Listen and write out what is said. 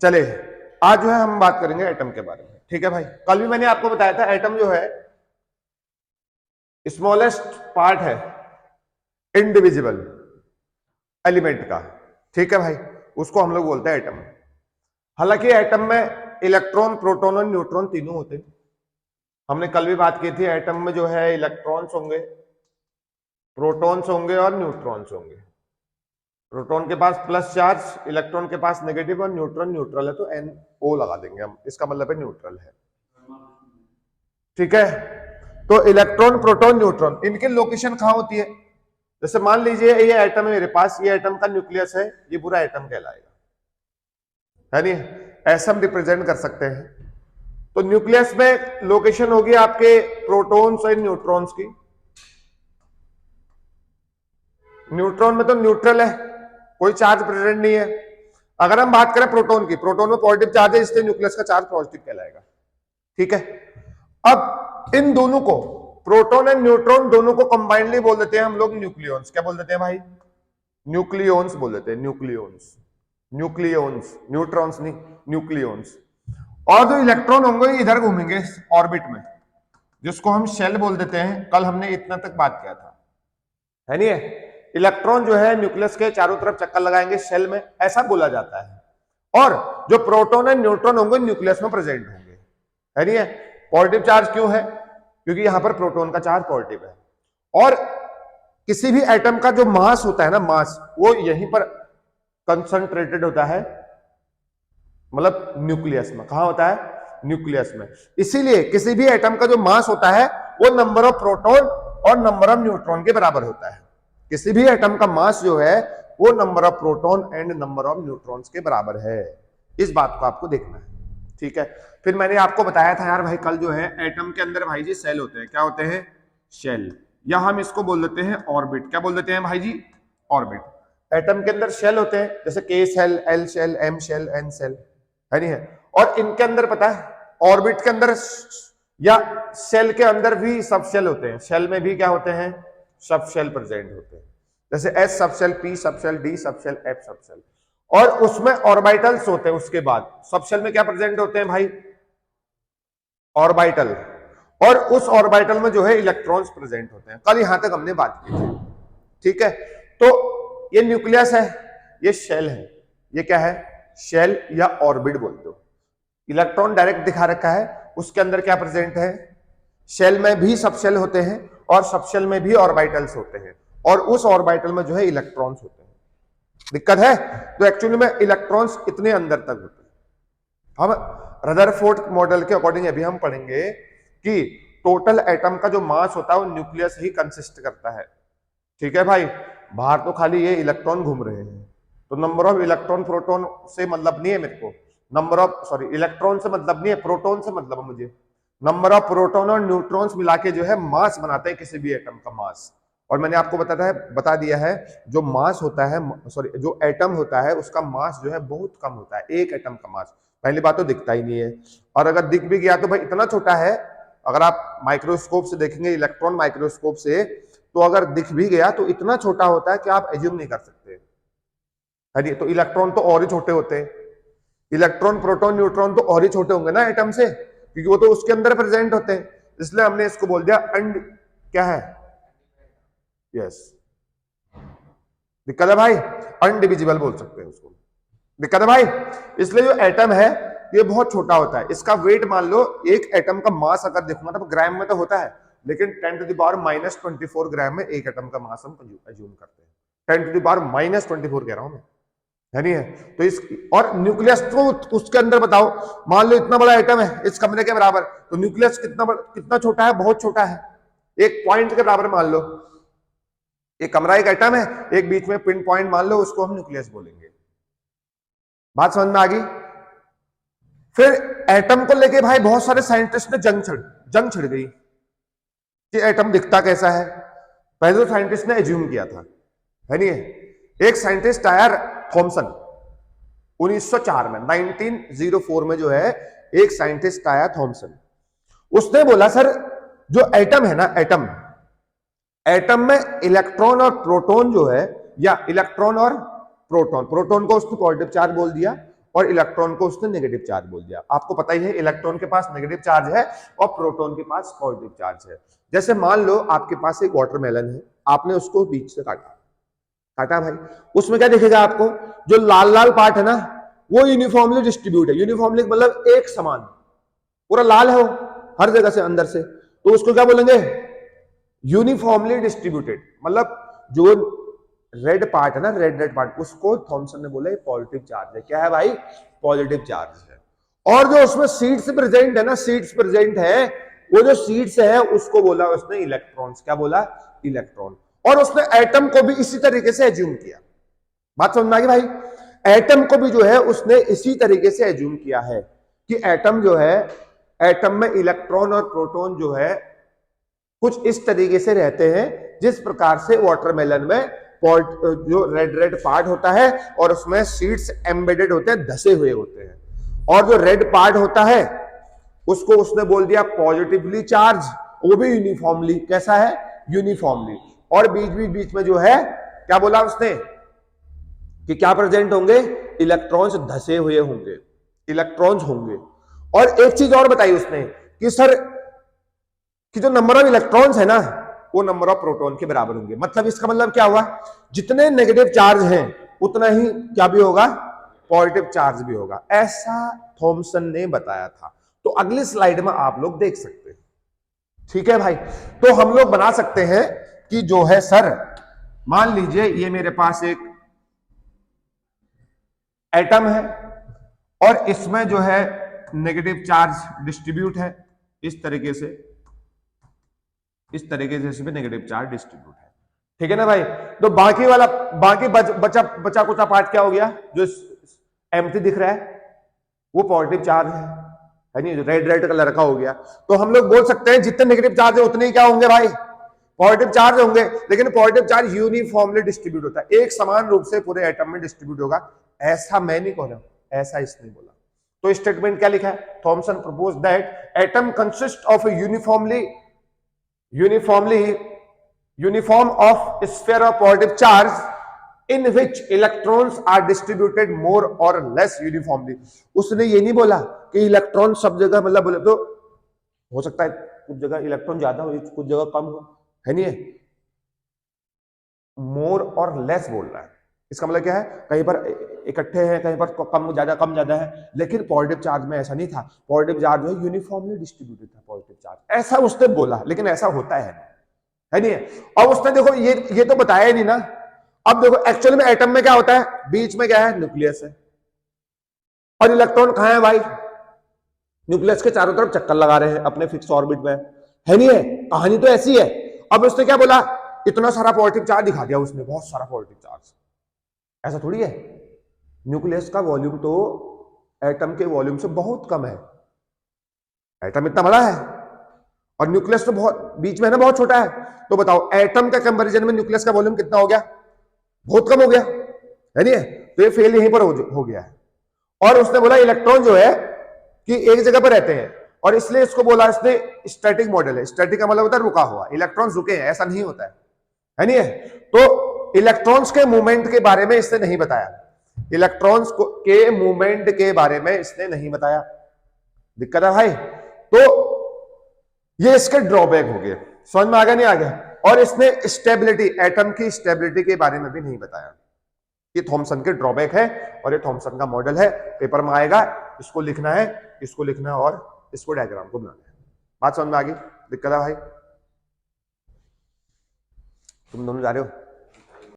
चले आज जो है हम बात करेंगे एटम के बारे में। ठीक है भाई, कल भी मैंने आपको बताया था एटम जो है स्मॉलेस्ट पार्ट है इंडिविजिबल एलिमेंट का। ठीक है भाई, उसको हम लोग बोलते हैं एटम। हालांकि एटम में इलेक्ट्रॉन, प्रोटॉन और न्यूट्रॉन तीनों होते हैं। हमने कल भी बात की थी, एटम में जो है इलेक्ट्रॉन्स होंगे, प्रोटॉन्स होंगे और न्यूट्रॉन्स होंगे। प्रोटॉन के पास प्लस चार्ज, इलेक्ट्रॉन के पास नेगेटिव और न्यूट्रॉन न्यूट्रल है तो NO लगा देंगे हम, इसका मतलब है न्यूट्रल है। ठीक है, तो इलेक्ट्रॉन, प्रोटॉन, न्यूट्रॉन इनकी लोकेशन कहां होती है? जैसे मान लीजिए ये एटम है मेरे पास, ये एटम का न्यूक्लियस है, ये पूरा एटम कहलाएगा, है नहीं? ऐसा हम रिप्रेजेंट कर सकते हैं। तो न्यूक्लियस में लोकेशन होगी आपके प्रोटॉन्स और न्यूट्रॉन्स की। न्यूट्रॉन में तो न्यूट्रल है, कोई चार्ज प्रेजेंट नहीं है। अगर हम बात करें प्रोटॉन की, प्रोटॉन में पॉजिटिव चार्ज है, इसलिए न्यूक्लियस का चार्ज पॉजिटिव कहलाएगा। ठीक है, अब इन दोनों को, प्रोटॉन एंड न्यूट्रॉन दोनों को कंबाइंडली बोल देते हैं हम लोग न्यूक्लियॉन्स। क्या बोल देते हैं भाई? न्यूक्लियॉन्स बोल देते हैं, न्यूक्लियॉन्स। न्यूक्लियॉन्स, न्यूट्रॉन्स नहीं, न्यूक्लियॉन्स। और जो इलेक्ट्रॉन होंगे इधर घूमेंगे ऑर्बिट में, जिसको हम शेल बोल देते हैं। कल हमने इतना तक बात किया था, है नहीं है? इलेक्ट्रॉन जो है न्यूक्लियस के चारों तरफ चक्कर लगाएंगे शेल में, ऐसा बोला जाता है। और जो प्रोटॉन एंड न्यूट्रॉन होंगे न्यूक्लियस में प्रेजेंट होंगे, है नहीं है? पॉजिटिव चार्ज क्यों है? क्योंकि यहां पर प्रोटॉन का चार्ज पॉजिटिव है। और किसी भी एटम का जो मास होता है ना, मास, वो यहीं पर कंसंट्रेटेड होता है, मतलब न्यूक्लियस में। कहां होता है? न्यूक्लियस में। इसीलिए किसी भी एटम का जो मास होता है वो नंबर ऑफ प्रोटॉन और नंबर ऑफ न्यूट्रॉन के बराबर होता है। किसी भी एटम का मास जो है वो number of proton and number of neutrons के बराबर है। इस बात को आपको देखना है। ठीक है, फिर मैंने आपको बताया था यार भाई कल जो है एटम के अंदर भाई जी सेल होते हैं। क्या होते हैं? शेल, या हम इसको बोल देते हैं ऑर्बिट। क्या बोल देते हैं भाई जी? ऑर्बिट। एटम के अंदर शेल होते हैं, जैसे K shell, L shell, M shell, N shell, है नहीं है? और इनके अंदर पता है ऑर्बिट के अंदर या शेल के अंदर भी सब शेल होते हैं। शेल में भी क्या होते हैं? सब शेल प्रेजेंट होते हैं, जैसे S sub shell, P sub shell, D sub shell, F sub shell. और उसमें ऑर्बिटल्स होते हैं। उसके बाद सब शेल में क्या प्रेजेंट होते हैं भाई? ऑर्बिटल। और उस ऑर्बिटल में जो है इलेक्ट्रॉन्स प्रेजेंट होते हैं। कल यहां तक हमने बात की थी। ठीक है, तो ये न्यूक्लियस है, ये शेल है। ये क्या है? शेल या ऑर्बिट बोलते हो। इलेक्ट्रॉन डायरेक्ट दिखा रखा है, उसके अंदर क्या प्रेजेंट है? शेल में भी सब शेल होते हैं और सब शेल में भी ऑर्बिटल्स होते हैं, और उस ऑर्बिटल में जो है इलेक्ट्रॉन्स होते हैं। दिक्कत है? तो एक्चुअली में इलेक्ट्रॉन्स इतने अंदर तक होते हैं। हम रदरफोर्ड मॉडल के अकॉर्डिंग अभी हम पढ़ेंगे कि टोटल एटम का जो मास होता है वो न्यूक्लियस ही कंसिस्ट करता है। ठीक है भाई, बाहर तो खाली ये इलेक्ट्रॉन घूम रहे हैं, तो नंबर ऑफ इलेक्ट्रॉन प्रोटॉन से मतलब नहीं है मेरे को, नंबर ऑफ इलेक्ट्रॉन से मतलब नहीं है, प्रोटॉन से मतलब है मुझे। नंबर ऑफ प्रोटॉन और न्यूट्रॉन्स मिला के जो है मास बनाते हैं किसी भी एटम का मास। और मैंने आपको बता दिया है जो मास होता है, जो एटम होता है उसका मास जो है बहुत कम होता है। एक एटम का मास पहली बात तो दिखता ही नहीं है, और अगर दिख भी गया तो भाई इतना छोटा है, अगर आप माइक्रोस्कोप से देखेंगे, इलेक्ट्रॉन माइक्रोस्कोप से, तो अगर दिख भी गया तो इतना छोटा होता है कि आप एज्यूम नहीं कर सकते, है नहीं? तो इलेक्ट्रॉन तो और ही छोटे होते हैं। इलेक्ट्रॉन, प्रोटॉन, न्यूट्रॉन तो और ही छोटे होंगे ना एटम से, क्योंकि वो तो उसके अंदर प्रेजेंट होते हैं। इसलिए हमने इसको बोल दिया क्या है? यस, दिक्कत है भाई? अनडिविजिबल बोल सकते हैं उसको। दिक्कत है भाई? इसलिए जो एटम है ये बहुत छोटा होता है। इसका वेट मान लो, एक एटम का मास अगर देखूंगा तो ग्राम में तो होता है, लेकिन 10⁻⁻24 ग्राम में एक एटम का मास हम एज्यूम करते हैं। 10⁻⁻24 कह रहा हूं मैं, है नहीं है? तो इस, और न्यूक्लियस तो उसके अंदर बताओ, मान लो इतना बड़ा एटम है इस कमरे के बराबर, तो न्यूक्लियस कितना छोटा है? बहुत छोटा है, एक पॉइंट के बराबर मान लो। एक कमरा एक एटम है, एक बीच में पिन पॉइंट मान लो, उसको हम न्यूक्लियस बोलेंगे। बात समझ में आ गई? फिर एटम को लेके भाई बहुत सारे साइंटिस्ट ने जंग छिड़ गई कि एटम दिखता कैसा है। पहले तो साइंटिस्ट ने एज्यूम किया था, है नहीं है? एक साइंटिस्ट आया थॉमसन 1904 में, 1904 में जो है एक साइंटिस्ट आया थॉमसन। उसने बोला सर जो एटम है ना, एटम में इलेक्ट्रॉन और प्रोटॉन जो है, या इलेक्ट्रॉन और प्रोटॉन को उसने पॉजिटिव चार्ज बोल दिया, और इलेक्ट्रॉन को उसने नेगेटिव चार्ज बोल दिया। आपको पता ही है इलेक्ट्रॉन के पास नेगेटिव चार्ज है और प्रोटॉन के पास पॉजिटिव चार्ज है। जैसे मान लो आपके पास एक वाटरमेलन है, आपने उसको बीच से काटा, काटा भाई, उसमें क्या दिखेगा आपको, जो लाल लाल पार्ट है ना वो यूनिफॉर्मली डिस्ट्रीब्यूट है। यूनिफॉर्मली मतलब एक समान, पूरा लाल है वो हर जगह से अंदर से, तो उसको क्या बोलेंगे, यूनिफॉर्मली डिस्ट्रीब्यूटेड। मतलब जो रेड पार्ट है ना, रेड रेड पार्ट, उसको थॉमसन ने बोला पॉजिटिव चार्ज है। क्या है भाई, पॉजिटिव चार्ज है। और जो उसमें सीड्स प्रेजेंट है ना, सीड्स प्रेजेंट है, वो जो सीड्स है उसको बोला उसने इलेक्ट्रॉन्स। क्या बोला, इलेक्ट्रॉन। और उसने एटम को भी इसी तरीके से एज्यूम किया। बात समझ में आ गई भाई, एटम को भी जो है उसने इसी तरीके से एज्यूम किया है कि एटम जो है, एटम में इलेक्ट्रॉन और प्रोटॉन जो है कुछ इस तरीके से रहते हैं जिस प्रकार से वाटरमेलन में जो रेड रेड पार्ट होता है और उसमें सीड्स एम्बेडेड होते हैं, धसे हुए होते हैं, और जो रेड पार्ट होता है उसको उसने बोल दिया पॉजिटिवली चार्ज, वो भी यूनिफॉर्मली। कैसा है, यूनिफॉर्मली। और बीच में जो है क्या बोला उसने कि क्या प्रेजेंट होंगे, इलेक्ट्रॉन्स धसे हुए होंगे, इलेक्ट्रॉन्स होंगे। और एक चीज और बताई उसने कि सर कि जो नंबर ऑफ इलेक्ट्रॉन्स है ना वो नंबर ऑफ प्रोटॉन के बराबर होंगे। मतलब इसका मतलब क्या हुआ, जितने नेगेटिव चार्ज हैं उतना ही क्या भी होगा, पॉजिटिव चार्ज भी होगा। ऐसा थॉमसन ने बताया था। तो अगली स्लाइड में आप लोग देख सकते हैं। ठीक है भाई, तो हम लोग बना सकते हैं कि जो है सर, मान लीजिए ये मेरे पास एक एटम है और इसमें जो है नेगेटिव चार्ज डिस्ट्रीब्यूट है इस तरीके से, इस तरीके से इसमें नेगेटिव चार्ज डिस्ट्रीब्यूट है। ठीक है ना भाई, तो बाकी वाला, बाकी बचा कुचा पार्ट क्या हो गया, जो एम्प्टी दिख रहा है वो पॉजिटिव चार्ज है नहीं, रेड रेड कलर का हो गया। तो हम लोग बोल सकते हैं जितने नेगेटिव चार्ज है उतने ही क्या होंगे भाई, पॉजिटिव चार्ज होंगे। लेकिन पॉजिटिव चार्ज यूनिफॉर्मली डिस्ट्रीब्यूट होता है, एक समान रूप से पूरे एटम में डिस्ट्रीब्यूट होगा। ऐसा मैं नहीं कह रहा हूं, ऐसा इसने बोला। तो स्टेटमेंट क्या लिखा है, Thomson propose that atom consist of a uniform of sphere of positive charge in which electrons are distributed more or less uniformly। उसने ये नहीं बोला कि इलेक्ट्रॉन सब जगह, मतलब बोले तो हो सकता है कुछ जगह इलेक्ट्रॉन ज्यादा हो, कुछ जगह कम हो, है नहीं है, मोर और लेस बोल रहा है। इसका मतलब क्या है, कहीं पर इकट्ठे हैं, कहीं पर कम ज्यादा है। लेकिन पॉजिटिव चार्ज में ऐसा नहीं था, पॉजिटिव चार्ज जो है यूनिफॉर्मली डिस्ट्रीब्यूटेड था पॉजिटिव चार्ज, ऐसा उसने बोला। लेकिन ऐसा होता है नहीं है। अब उसने देखो ये तो बताया ही नहीं ना। अब देखो एक्चुअली में एटम में क्या होता है, बीच में क्या है, न्यूक्लियस है, और इलेक्ट्रॉन कहां है भाई, न्यूक्लियस के चारों तरफ चक्कर लगा रहे हैं अपने फिक्स ऑर्बिट में, है नहीं है, कहानी तो ऐसी है। अब उसने क्या बोला, इतना सारा पॉजिटिव चार्ज दिखा दिया उसने, बहुत सारा पॉजिटिव चार्ज। ऐसा थोड़ी है, न्यूक्लियस का वॉल्यूम तो एटम के वॉल्यूम से बहुत कम है। एटम इतना बड़ा है और न्यूक्लियस तो बहुत बीच में है ना, बहुत छोटा है। तो बताओ एटम का कंपैरिजन में न्यूक्लियस का वॉल्यूम कितना हो गया, बहुत कम हो गया, है नहीं है। तो ये फेल यहीं पर हो गया है। और उसने बोला इलेक्ट्रॉन जो है कि एक जगह पर रहते हैं, और इसलिए इसको बोला इसने स्टैटिक मॉडल है। स्टैटिक का मतलब होता है रुका हुआ, इलेक्ट्रॉन रुके हैं, ऐसा नहीं होता है नहीं है। तो इलेक्ट्रॉन्स के मूवमेंट के बारे में इसने नहीं बताया, इलेक्ट्रॉन्स के मूवमेंट के बारे में इसने नहीं बताया। दिक्कत है भाई। तो ये इसके ड्रॉबैक हो गए, समझ में आ गया नहीं आ गया। और इसने स्टेबिलिटी, एटम की स्टेबिलिटी के बारे में भी नहीं बताया। ये थॉमसन के ड्रॉबैक है और ये थॉमसन का मॉडल है, पेपर में आएगा, इसको लिखना है, इसको लिखना है और इसको डायग्राम को बनाना है। बात समझ में आ गई, दिक्कत है भाई। तुम दोनों जा रहे हो।